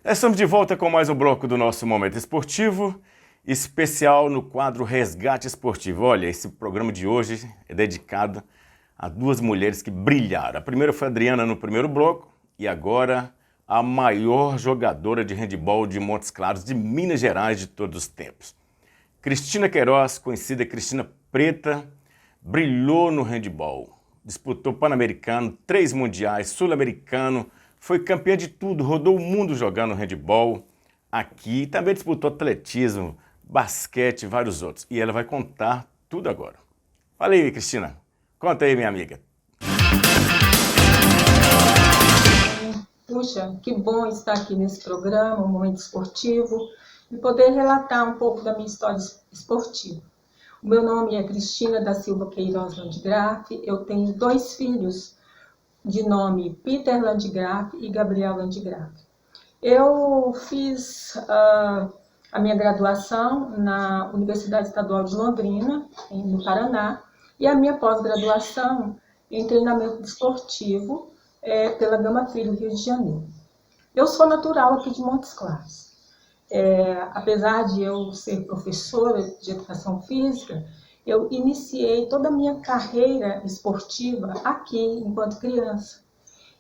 Estamos de volta com mais um bloco do nosso Momento Esportivo, especial no quadro Resgate Esportivo. Olha, esse programa de hoje é dedicado a duas mulheres que brilharam. A primeira foi a Adriana no primeiro bloco e agora a maior jogadora de handebol de Montes Claros, de Minas Gerais de todos os tempos. Cristina Queiroz, conhecida Cristina Preta, brilhou no handebol. Disputou Pan-Americano, 3 mundiais, Sul-Americano, foi campeã de tudo, rodou o mundo jogando handebol aqui, também disputou atletismo, basquete e vários outros. E ela vai contar tudo agora. Fala aí, Cristina. Conta aí, minha amiga. Puxa, que bom estar aqui nesse programa, um Momento Esportivo, e poder relatar um pouco da minha história esportiva. O meu nome é Cristina da Silva Queiroz Landgraf, eu tenho 2 filhos de nome Peter Landgraf e Gabriel Landgraf. Eu fiz a minha graduação na Universidade Estadual de Londrina, no Paraná, e a minha pós-graduação em treinamento esportivo pela Gama Filho, Rio de Janeiro. Eu sou natural aqui de Montes Claros. Apesar de eu ser professora de educação física, eu iniciei toda a minha carreira esportiva aqui, enquanto criança.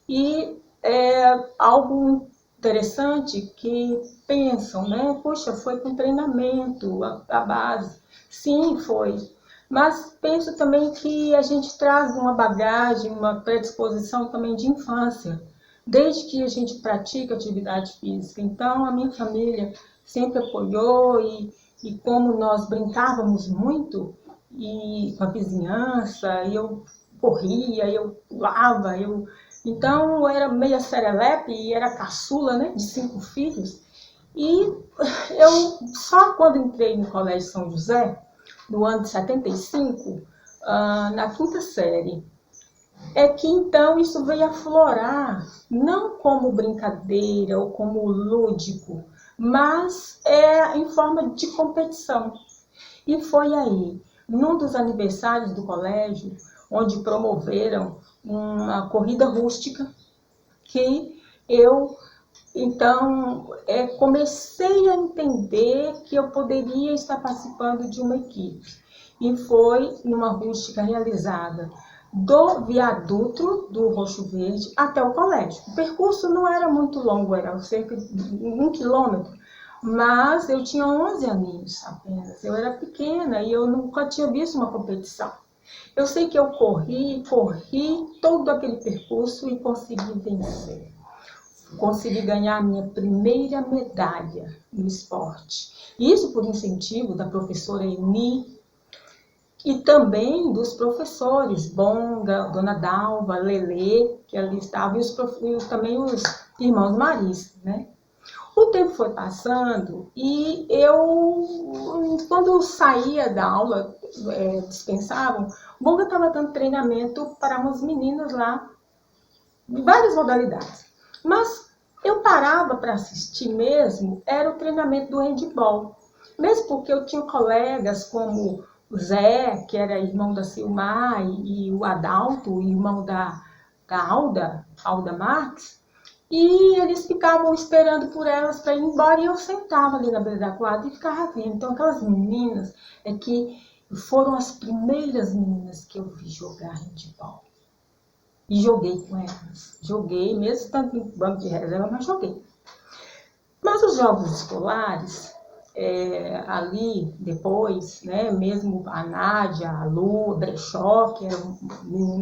E é algo interessante que pensam, né? Poxa, foi com treinamento, a base. Sim, foi. Mas penso também que a gente traz uma bagagem, uma predisposição também de infância, desde que a gente pratica atividade física. Então, a minha família sempre apoiou e como nós brincávamos muito, e com a vizinhança, e eu corria, eu pulava, então eu era meia serelepe e era caçula, né, de 5 filhos. E eu só quando entrei no Colégio São José, no ano de 75, na 5ª série, é que então isso veio aflorar, não como brincadeira ou como lúdico, mas em forma de competição. E foi aí, num dos aniversários do colégio, onde promoveram uma corrida rústica, que eu, então, comecei a entender que eu poderia estar participando de uma equipe. E foi numa rústica realizada do viaduto do Roxo Verde até o colégio. O percurso não era muito longo, era cerca de 1 quilômetro, mas eu tinha 11 aninhos apenas. Eu era pequena e eu nunca tinha visto uma competição. Eu sei que eu corri todo aquele percurso e consegui vencer. Consegui ganhar a minha primeira medalha no esporte. Isso por incentivo da professora Eni e também dos professores Bonga, Dona Dalva, Lelê, que ali estavam, e também os irmãos Marista, né? O tempo foi passando e eu, quando eu saía da aula, dispensavam, Bonga estava dando treinamento para umas meninas lá, de várias modalidades. Mas eu parava para assistir mesmo, era o treinamento do handebol. Mesmo porque eu tinha colegas como o Zé, que era irmão da Silmar, e o Adalto, irmão da Alda Marques, e eles ficavam esperando por elas para ir embora, e eu sentava ali na beira da quadra e ficava vendo. Então aquelas meninas que foram as primeiras meninas que eu vi jogar handebol. E joguei com elas. Joguei, mesmo tanto em banco de reserva, mas joguei. Mas os jogos escolares, ali depois, né, mesmo a Nádia, a Lu, a Brechó, que eram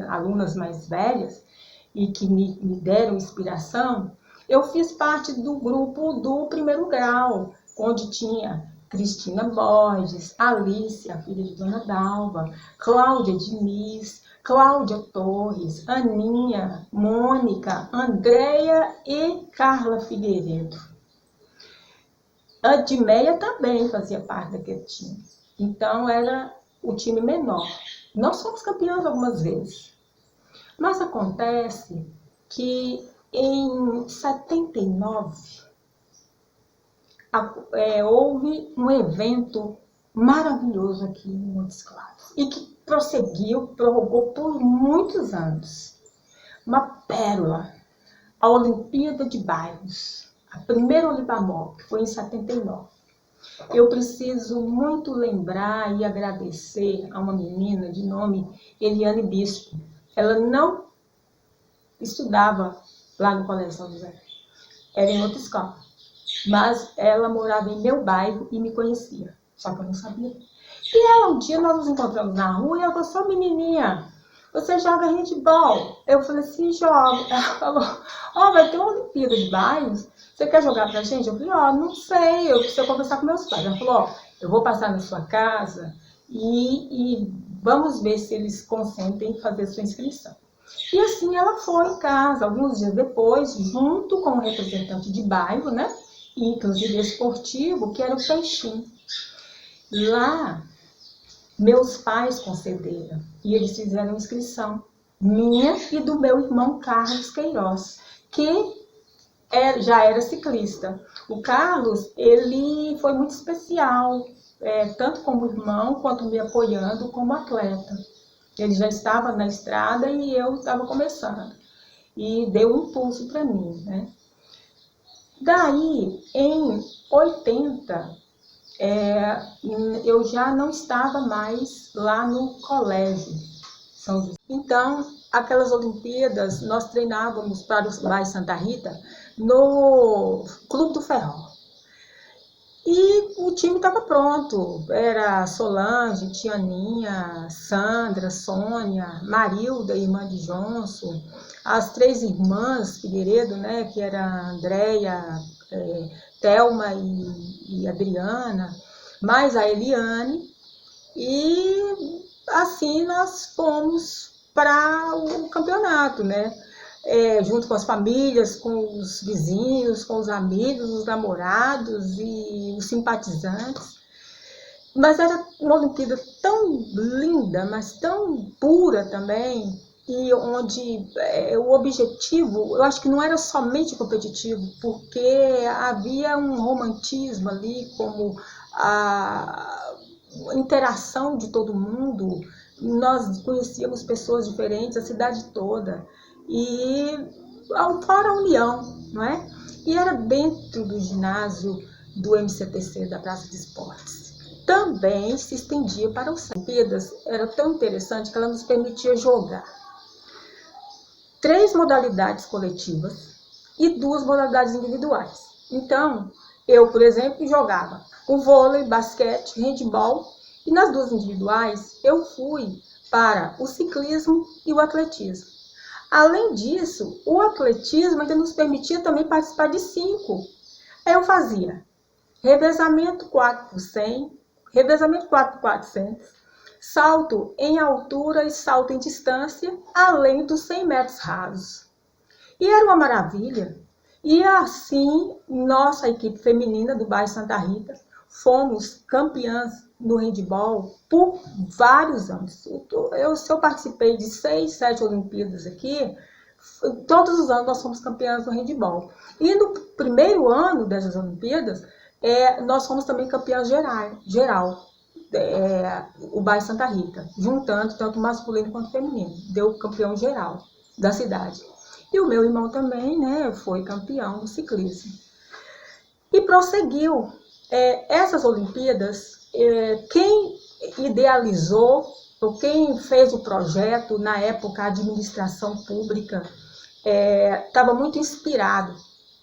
alunas mais velhas e que me deram inspiração, eu fiz parte do grupo do primeiro grau, onde tinha Cristina Borges, Alice, a filha de Dona Dalva, Cláudia Diniz, Cláudia Torres, Aninha, Mônica, Andréia e Carla Figueiredo. A Dimeia também fazia parte daquele time. Então era o time menor. Nós fomos campeãs algumas vezes. Mas acontece que em 79 houve um evento maravilhoso aqui em Montes Claros e que prorrogou por muitos anos. Uma pérola, a Olimpíada de Bairros, a primeira Olibamol, que foi em 79. Eu preciso muito lembrar e agradecer a uma menina de nome Eliane Bispo. Ela não estudava lá no Colégio São José, era em outra escola, mas ela morava em meu bairro e me conhecia, só que eu não sabia. E ela, um dia nós nos encontramos na rua e ela falou: "Só menininha, você joga handball?" Eu falei assim: "Jogo." Ela falou: "Ó, vai ter uma Olimpíada de bairros, você quer jogar pra gente?" Eu falei: "Ó, não sei, eu preciso conversar com meus pais." Ela falou: "Ó, eu vou passar na sua casa e vamos ver se eles consentem fazer sua inscrição." E assim ela foi em casa, alguns dias depois, junto com o representante de bairro, né? Inclusive esportivo, que era o Peixinho. Lá, meus pais concederam e eles fizeram inscrição minha e do meu irmão Carlos Queiroz, que já era ciclista. O Carlos, ele foi muito especial, tanto como irmão, quanto me apoiando como atleta. Ele já estava na estrada e eu estava começando. E deu um impulso para mim, né? Daí, em 80, eu já não estava mais lá no colégio São José. Então, aquelas Olimpíadas, nós treinávamos para o bairro Santa Rita no Clube do Ferrol. E o time estava pronto, era Solange, Tianinha, Sandra, Sônia, Marilda, irmã de Johnson, as três irmãs Figueiredo, né, que era Andréia, Thelma e Adriana, mais a Eliane, e assim nós fomos para o campeonato, né? Junto com as famílias, com os vizinhos, com os amigos, os namorados e os simpatizantes. Mas era uma Olimpíada tão linda, mas tão pura também, e onde o objetivo, eu acho que não era somente competitivo, porque havia um romantismo ali, como a interação de todo mundo. Nós conhecíamos pessoas diferentes, a cidade toda. E fora a união, não é? E era dentro do ginásio do MCTC, da Praça de Esportes. Também se estendia para os Olimpíadas. Era tão interessante que ela nos permitia jogar 3 modalidades coletivas e 2 modalidades individuais. Então, eu, por exemplo, jogava o vôlei, basquete, handball, e nas 2 individuais eu fui para o ciclismo e o atletismo. Além disso, o atletismo ainda nos permitia também participar de 5. Eu fazia revezamento 4 por 100, revezamento 4 por 400, salto em altura e salto em distância, além dos 100 metros rasos. E era uma maravilha. E assim, nossa equipe feminina do bairro Santa Rita, fomos campeãs no handball por vários anos. Se eu participei de 6, 7 Olimpíadas aqui, todos os anos nós fomos campeãs no handball. E no primeiro ano dessas Olimpíadas, nós fomos também campeãs geral, o bairro Santa Rita, juntando tanto masculino quanto feminino. Deu campeão geral da cidade. E o meu irmão também, né, foi campeão no ciclismo. E prosseguiu. Essas Olimpíadas, quem idealizou, ou quem fez o projeto, na época a administração pública, estava muito inspirado,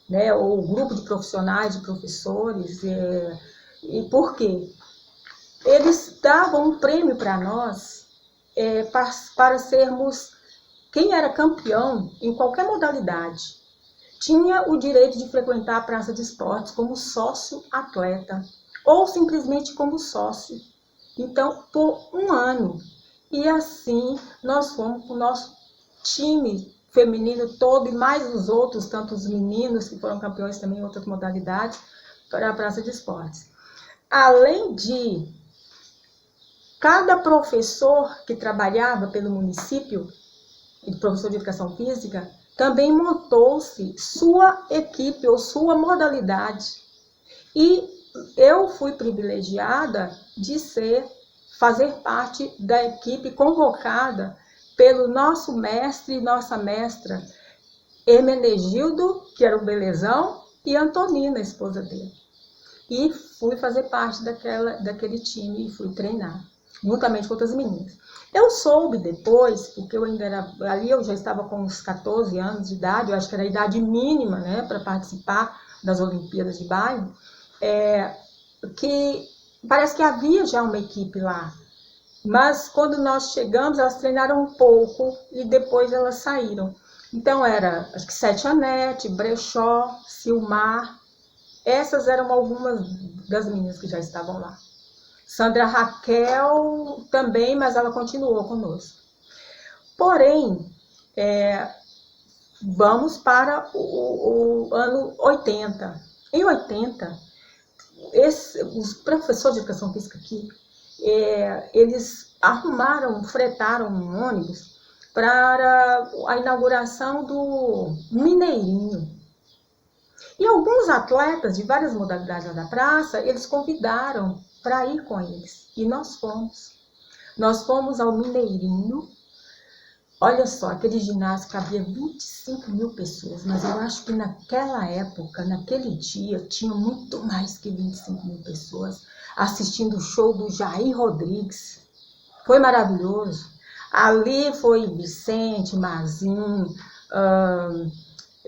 né, o grupo de profissionais, de professores. E por quê? Eles davam um prêmio para nós, para sermos, quem era campeão em qualquer modalidade, tinha o direito de frequentar a Praça de Esportes como sócio atleta, ou simplesmente como sócio. Então, por um ano. E assim, nós fomos com o nosso time feminino todo, e mais os outros, tanto os meninos que foram campeões também em outras modalidades, para a Praça de Esportes. Além de cada professor que trabalhava pelo município, professor de educação física, também montou-se sua equipe ou sua modalidade. E eu fui privilegiada de fazer parte da equipe convocada pelo nosso mestre e nossa mestra, Hermenegildo, que era o belezão, e a Antonina, a esposa dele. E fui fazer parte daquele time e fui treinar, juntamente com outras meninas. Eu soube depois, porque eu ainda era, ali eu já estava com uns 14 anos de idade, eu acho que era a idade mínima, né, para participar das Olimpíadas de bairro, que parece que havia já uma equipe lá. Mas quando nós chegamos, elas treinaram um pouco e depois elas saíram. Então era, acho que Sete Anete, Brechó, Silmar, essas eram algumas das meninas que já estavam lá. Sandra Raquel também, mas ela continuou conosco. Porém, vamos para o ano 80. Em 80, os professores de educação física aqui, eles fretaram um ônibus para a inauguração do Mineirinho. E alguns atletas de várias modalidades da praça, eles convidaram para ir com eles. E nós fomos. Nós fomos ao Mineirinho. Olha só, aquele ginásio cabia 25 mil pessoas, mas eu acho que naquela época, naquele dia, tinha muito mais que 25 mil pessoas assistindo o show do Jair Rodrigues. Foi maravilhoso. Ali foi Vicente, Mazin,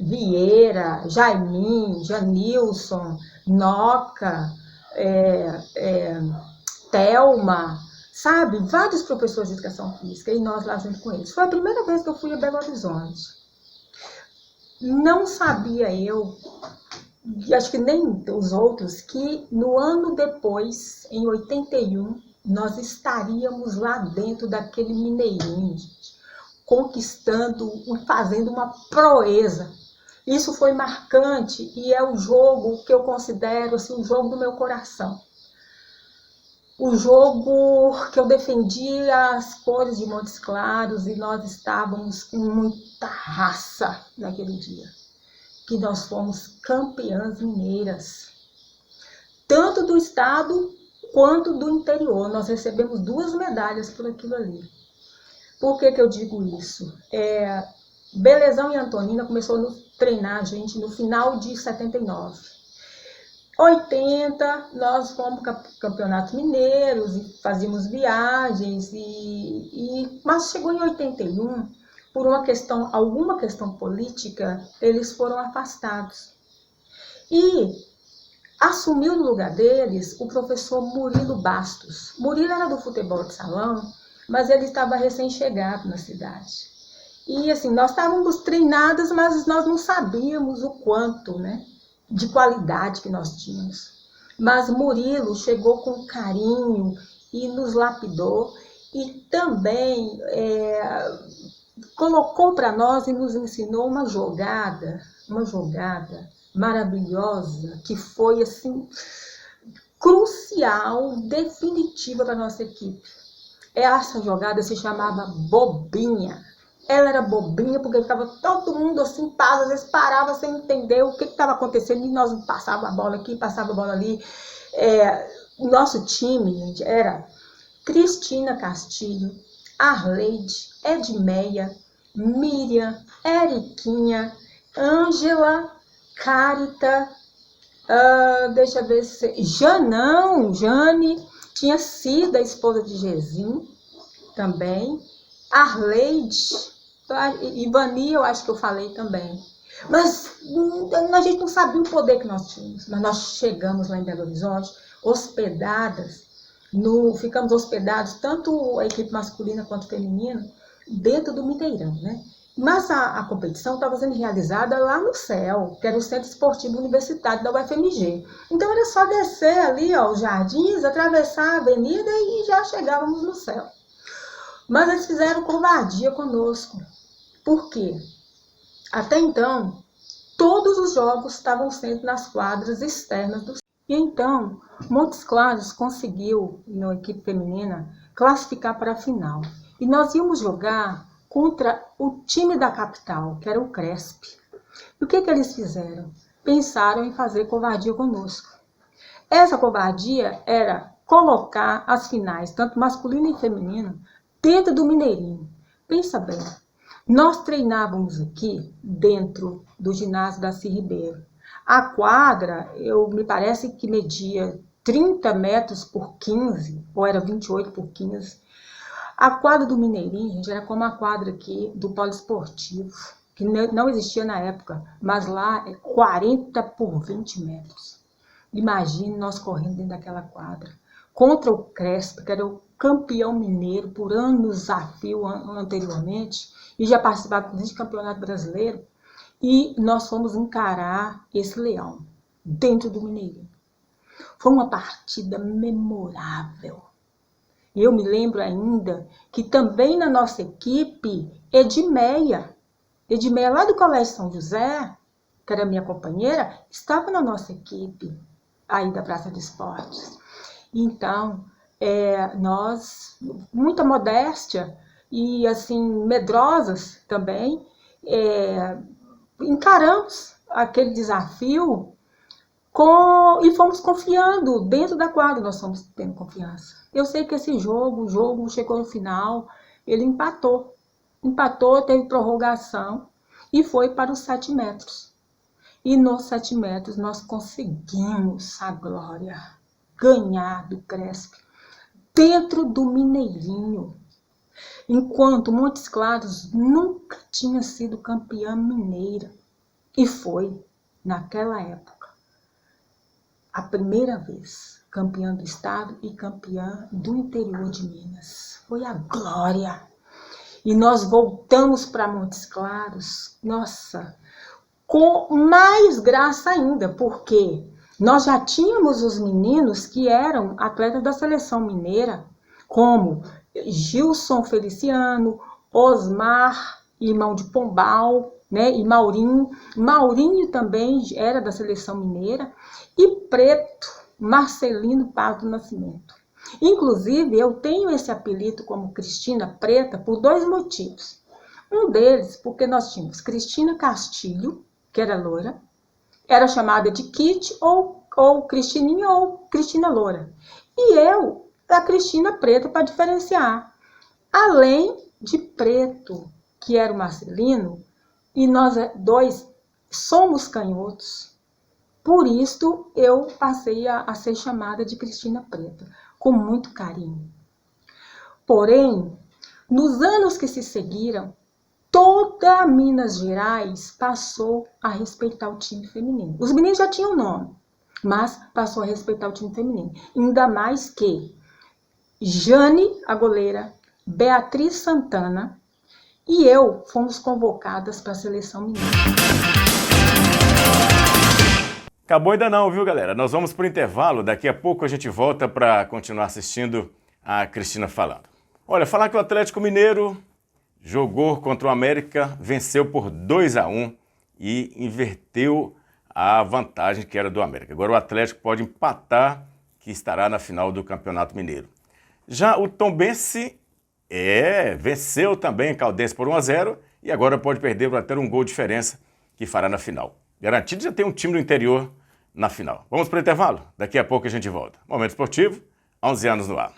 Vieira, Jaimin, Janilson, Noca, Thelma, sabe? Vários professores de educação física e nós lá junto com eles. Foi a primeira vez que eu fui a Belo Horizonte. Não sabia eu, e acho que nem os outros, que no ano depois, em 81, nós estaríamos lá dentro daquele Mineirinho, gente, conquistando, fazendo uma proeza. Isso foi marcante e é o jogo que eu considero assim, o jogo do meu coração. O jogo que eu defendia as cores de Montes Claros e nós estávamos com muita raça naquele dia. Que nós fomos campeãs mineiras, tanto do estado quanto do interior. Nós recebemos 2 medalhas por aquilo ali. Por que eu digo isso? Belezão e Antonina começou a nos treinar a gente no final de 79. 80, nós fomos para campeonatos mineiros e fazíamos viagens, mas chegou em 81, por alguma questão política, eles foram afastados. E assumiu no lugar deles o professor Murilo Bastos. Murilo era do futebol de salão, mas ele estava recém-chegado na cidade. E assim, nós estávamos treinadas, mas nós não sabíamos o quanto, né, de qualidade que nós tínhamos. Mas Murilo chegou com carinho e nos lapidou e também colocou para nós e nos ensinou uma jogada maravilhosa, que foi assim crucial, definitiva para a nossa equipe. Essa jogada se chamava bobinha. Ela era bobinha porque ficava todo mundo assim, às vezes parava sem entender o que estava acontecendo e nós passava a bola aqui, passava a bola ali. O nosso time, gente, era Cristina Castilho, Arleide, Edmeia, Miriam, Eriquinha, Ângela, Carita, deixa eu ver se... Jane, tinha Cida, a esposa de Gezim, também, Arleide, Ivani, eu acho que eu falei também. Mas a gente não sabia o poder que nós tínhamos. Mas nós chegamos lá em Belo Horizonte, ficamos hospedados, tanto a equipe masculina quanto feminina, dentro do Mineirão, né? Mas a competição estava sendo realizada lá no CEL, que era o Centro Esportivo Universitário da UFMG. Então era só descer ali, os jardins, atravessar a avenida e já chegávamos no CEL. Mas eles fizeram covardia conosco. Por quê? Até então, todos os jogos estavam sendo nas quadras externas do CEL. E então, Montes Claros conseguiu, na equipe feminina, classificar para a final. E nós íamos jogar contra o time da capital, que era o CRESP. E o que eles fizeram? Pensaram em fazer covardia conosco. Essa covardia era colocar as finais, tanto masculino e feminino, dentro do Mineirinho. Pensa bem, nós treinávamos aqui dentro do ginásio Darcy Ribeiro. A quadra, me parece que media 30 metros por 15, ou era 28 por 15. A quadra do Mineirinho, gente, era como a quadra aqui do poliesportivo, que não existia na época, mas lá é 40 por 20 metros. Imagine nós correndo dentro daquela quadra, contra o Cresp, que era o campeão mineiro por anos a fio anteriormente, e já participava de campeonato brasileiro, e nós fomos encarar esse leão, dentro do Mineirinho. Foi uma partida memorável. E eu me lembro ainda que também na nossa equipe, Edmeia lá do Colégio São José, que era minha companheira, estava na nossa equipe, aí da Praça de Esportes. Então, nós, muita modéstia e assim, medrosas também, encaramos aquele desafio e fomos confiando dentro da quadra, nós fomos tendo confiança. Eu sei que esse jogo, o jogo chegou no final, ele empatou, teve prorrogação e foi para os 7 metros. E nos 7 metros nós conseguimos a glória, ganhar do Cresp, dentro do Mineirinho. Enquanto Montes Claros nunca tinha sido campeã mineira. E foi, naquela época, a primeira vez campeã do estado e campeã do interior de Minas. Foi a glória. E nós voltamos para Montes Claros, nossa, com mais graça ainda, porque nós já tínhamos os meninos que eram atletas da seleção mineira, como Gilson Feliciano, Osmar, irmão de Pombal, né, e Maurinho. Maurinho também era da seleção mineira. E Preto, Marcelino Paz do Nascimento. Inclusive, eu tenho esse apelido como Cristina Preta por 2 motivos. Um deles, porque nós tínhamos Cristina Castilho, que era loira, era chamada de Kit ou Cristininha ou Cristina Loura. E eu, a Cristina Preta, para diferenciar. Além de Preto, que era o Marcelino, e nós dois somos canhotos. Por isso, eu passei a ser chamada de Cristina Preta, com muito carinho. Porém, nos anos que se seguiram, toda Minas Gerais passou a respeitar o time feminino. Os meninos já tinham nome, mas passou a respeitar o time feminino. Ainda mais que Jane, a goleira, Beatriz Santana e eu fomos convocadas para a seleção mineira. Acabou ainda não, viu, galera? Nós vamos para o intervalo. Daqui a pouco a gente volta para continuar assistindo a Cristina falando. Olha, falar que o Atlético Mineiro jogou contra o América, venceu por 2-1 e inverteu a vantagem que era do América. Agora o Atlético pode empatar, que estará na final do Campeonato Mineiro. Já o Tombense venceu também Caldense por 1-0 e agora pode perder para ter um gol de diferença que fará na final. Garantido já tem um time do interior na final. Vamos para o intervalo? Daqui a pouco a gente volta. Momento Esportivo, 11 anos no ar.